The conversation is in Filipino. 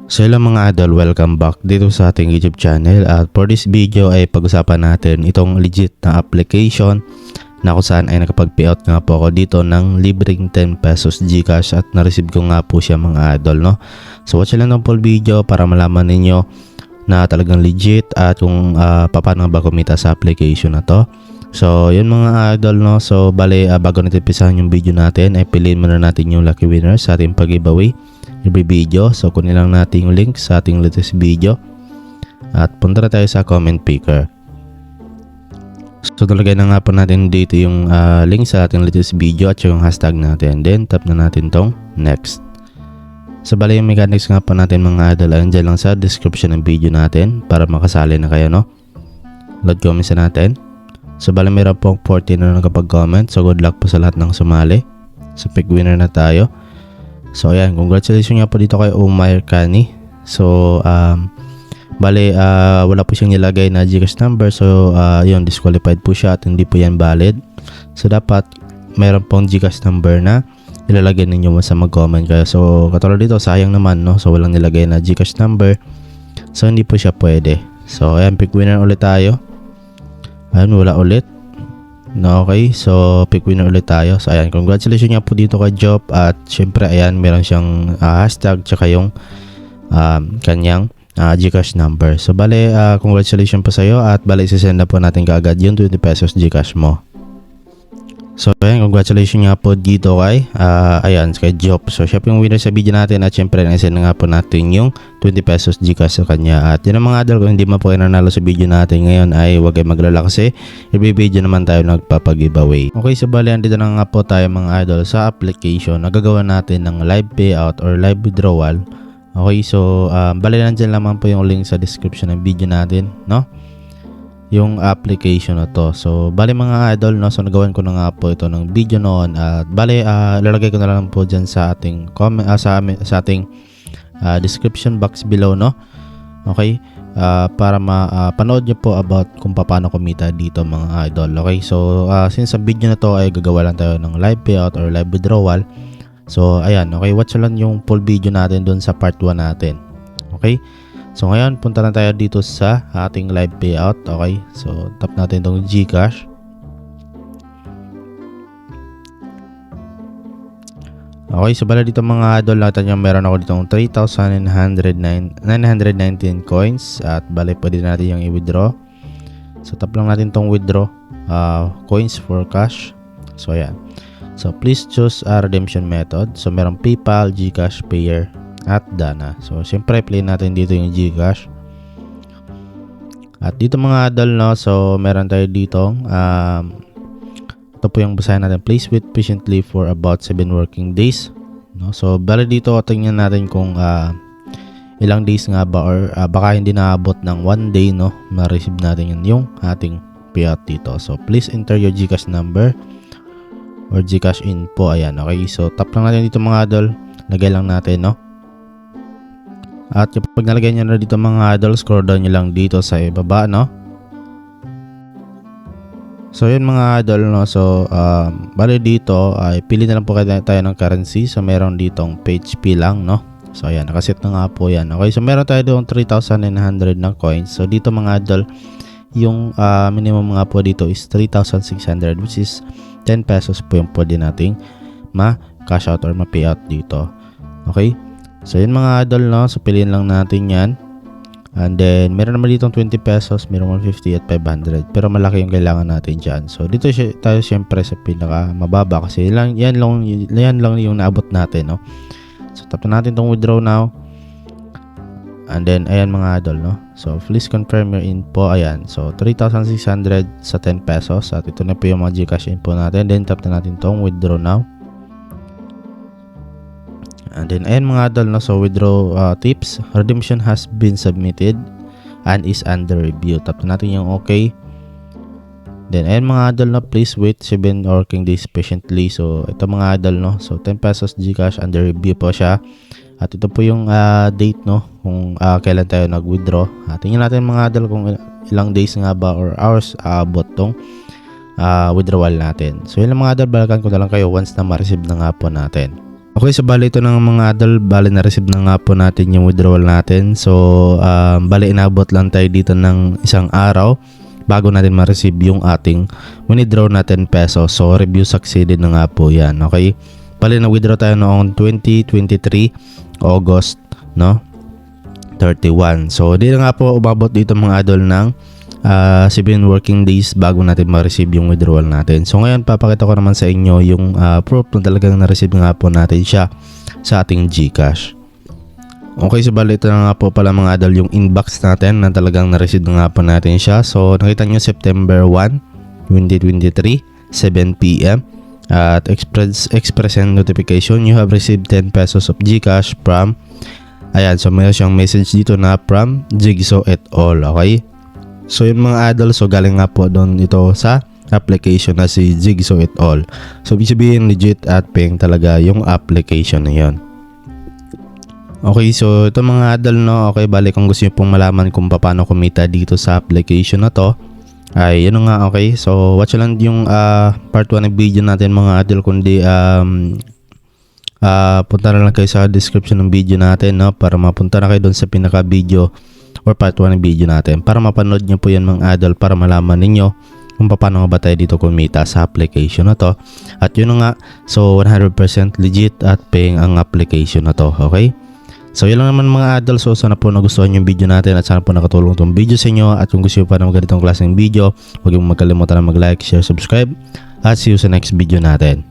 So hello mga idol, welcome back dito sa ating YouTube channel at for this video ay pag-usapan natin itong legit na application na kung saan ay nakapag-payout nga po ako dito ng libreng 10 pesos Gcash at na-receive ko nga po siya mga idol, no? So watch lang ng full video para malaman ninyo na talagang legit at kung paano ba kumita sa application na to. So yun mga idol, no? So bale bago natin pisahan yung video natin ay piliin muna natin yung lucky winner sa ating pag-giveaway every video. So kunin lang natin yung link sa ating latest video at punta na tayo sa comment picker. So talagay na nga po natin dito yung link sa ating latest video at yung hashtag natin, then tap na natin tong next. So bali yung mechanics nga po natin mga idol ay dyan lang sa description ng video natin para makasali na kayo, no? Load comments na natin. So bali mayroon pong 14 na nakapag-comment, so good luck po sa lahat ng sumali. So pick winner na tayo. So ayan, congratulations nga po dito kay Omar Kani. So bale wala po siyang nilagay na Gcash number, so yun, disqualified po siya at hindi po yan valid. So dapat mayroon pong Gcash number na ilalagay ninyo sa mag-comment kayo. So katulad dito, sayang naman, no? So walang nilagay na Gcash number, so hindi po siya pwede. So ayan, pick winner ulit tayo. Ayan, wala ulit. No, okay, so pick winner ulit tayo. So ayan, congratulations nga po dito kay Job at syempre ayan, meron siyang hashtag tsaka yung kanyang Gcash number. So bale, congratulations po sa iyo at bale isisend na po natin kaagad yung 20 pesos Gcash mo. So ayan, congratulations nga po dito kay ayan, kay Job. So siya po yung winner sa video natin at syempre na-send na nga po natin yung 20 pesos Gcash sa kanya. At yun ang mga idol, kung hindi man po kayo nanalo sa video natin ngayon ay huwag kayo maglala kasi every video naman tayo nagpapag-giveaway. Okay, so bali andito na nga po tayo mga idol sa application na gagawa natin ng live payout or live withdrawal. Okay, so bali nandyan naman po yung link sa description ng video natin, no? Yung application na to. So bali mga idol, no, so nagawan ko na nga po ito ng video noon at bali lalagay ko na lang po dyan sa ating comment, sa ating description box below, no? Okay, para mapanood nyo po about kung paano kumita dito mga idol. Okay, so since sa video na to ay gagawa lang tayo ng live payout or live withdrawal, so ayan, okay, watch lang yung full video natin dun sa part 1 natin. Okay, so ngayon punta na tayo dito sa ating live payout. Okay, so tap natin itong Gcash. Okay, so bala dito mga idol, natin yung meron ako dito 3,919 coins at bali pwede natin yung i-withdraw. So tap lang natin itong withdraw coins for cash. So ayan, so please choose a redemption method. So meron PayPal, Gcash, Payer at Dana. So syempre play natin dito yung Gcash. At dito mga idol, no, so meron tayo dito ito po yung basahin natin, please wait patiently for about 7 working days, no? So bali dito tingnan natin kung ilang days nga ba or baka hindi naabot ng 1 day, no, ma-receive natin yung ating payout dito. So please enter your Gcash number or Gcash info. Ayan, okay, so tap lang natin dito mga idol, lagay lang natin, no? At kapag nalagay nyo na dito mga idol, scroll down nyo lang dito sa ibaba, no? So yun mga idol, no, so bali dito ay pili na lang po tayo ng currency. So meron ditong PHP lang, no? So ayan, nakaset na nga po yan. Okay, so meron tayo doon 3,900 na coins. So dito mga idol, yung minimum nga po dito is 3,600, which is 10 pesos po yung pwede nating ma-cash out or ma-payout dito. Okay, so yun mga idol, no, so piliin lang natin yan. And then meron naman ditong 20 pesos, meron 150 at 500, pero malaki yung kailangan natin dyan. So dito tayo syempre sa pinaka mababa kasi yan lang yung naabot natin, no? So tap natin itong withdraw now. And then ayan mga idol, no, so please confirm your info. Ayan, so 3,600 sa 10 pesos at ito na po yung mga Gcash info natin. Then tap na natin itong withdraw now. And then ayan mga idol, no, so withdraw tips, redemption has been submitted and is under review. Tap natin yung okay. Then ayan mga idol, no, please wait 7 working days patiently. So ito mga idol, no, so 10 pesos Gcash under review po siya. At ito po yung date, no, kung kailan tayo nag-withdraw. Tingnan natin mga idol kung ilang days nga ba or hours aabot tong withdrawal natin. So yun lang mga idol, balikan ko na lang kayo once na ma-receive na nga po natin. Okay, so bali ito ng mga idol, bali na-receive na nga po natin yung withdrawal natin. So, bali inabot lang tayo dito ng isang araw bago natin ma-receive yung ating withdraw na 10 pesos. So, review succeeded na nga po yan. Okay, bali na-withdraw tayo noong 2023 August, no? 31. So, di na nga po umabot dito mga idol ng 7 working days bago natin ma-receive yung withdrawal natin. So ngayon papakita ko naman sa inyo yung proof na talagang na-receive nga po natin siya sa ating GCash. Okay, so bali ito na nga po pala mga idol yung inbox natin na talagang na-receive nga po natin siya. So nakita nyo September 1, 2023, 7 PM at express and notification, you have received 10 pesos of GCash from, ayan, so mayroon siyang message dito na from Jigsaw et al. Okay, so yung mga idol, so galing nga po doon ito sa application na si Jigsaw et al. So ibig sabihin legit at paying talaga yung application na yun. Okay, so ito mga idol, no, okay, bali kung gusto nyo pong malaman kung paano kumita dito sa application na to, ay yun nga. Okay, so watch lang yung part 1 ng video natin mga idol, kundi punta na lang kayo sa description ng video natin, no, para mapunta na kayo doon sa pinaka video or part 1 ng video natin para mapanood nyo po yan mga idol, para malaman ninyo kung paano nga ba tayo dito kumita sa application na to. At yun nga, so 100% legit at paying ang application na to. Okay, so yun lang naman mga idol. So sana po nagustuhan yung video natin at sana po nakatulong itong video sa inyo. At kung gusto nyo pa ng ganitong klaseng video, huwag yung magkalimutan na mag-like, share, subscribe at see you sa next video natin.